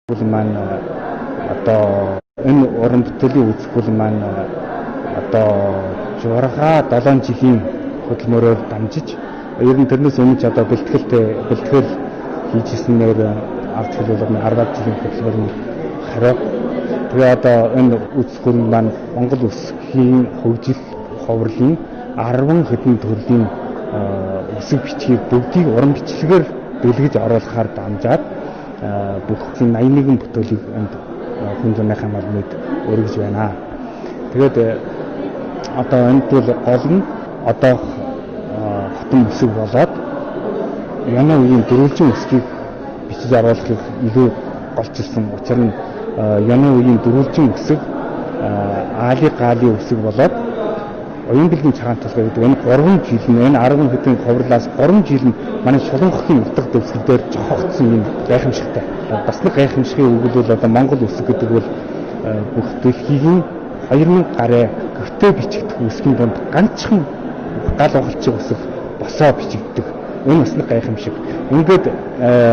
Бүл маань одоо энэ уран бүтээлийн үзэсгэлэн маань одоо 6-7 жилийн хөдөлмөрөөр дамжиж ер нь тэрнээс өмнө одоо бэлтгэл хийжсэнээр авч хэлбэл 10 жилийн хөдөлмөр нь хараа. Тэгээ одоо энэ үзэсгэлэн маань Монгол үсгийн хөгжил ховрлын 10 хэдэн төрлийн үсэг бичгийг бүгдийг уран бичлэгээр бэлгэж оруулахаар дамжаад бүх 81 бүтээлийг энд хүн зурныхаа малмид өргөж байна. Тэгээд одоо энэ бол гол нь одоо хотын үсэг болоод яна үеийн дөрвөлжин үсгийг бичиж оруулахыг илүү голчилсан учраас нь яна үеийн дөрвөлжин үсэг аали үсэг болоод оюун билгийн цагаан толгой гэдэг энэ 3 жил нь энэ 10 хэдэн ховрлаас 3 жил нь манай Шулуунхлын утга дэвсгэр дээр жохогдсон юм гайхамшигтай. Бас нэг гайхамшигын үг бол одоо Монгол үсэг гэдэг бол бүх дэлхийн 2000 гаруй гэртээ бичигдэх үсгийн дунд ганцхан гал ухалчиг үсэг босоо бичигддэг. Энэ бас нэг гайхамшиг. Ингээд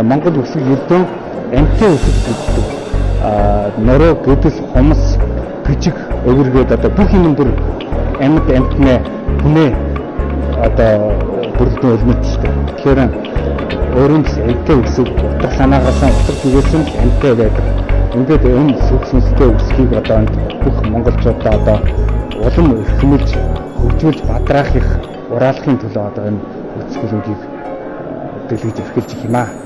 Монгол үсэг ердөө амттай үсэг гэдэг нөрөө гэдэс хомс гжиг өвөргээд одоо бүх юм бүр амьд амтнаа хүнээ одоо бүрдэн өлмөдтэй. Тэгэхээр өөрөнд амттай үсэг утга санаагаасаа утга түгээсэн амттай байдаг. Ингээд энэ сүнстэй үсгийг одоо бүх монголчуудаа одоо улам эрхэмлж хөгжүүлж бадраах их ураалахын төлөө одоо энэ үсгэлэнгийг дэлгэж эрхэлж их юм аа.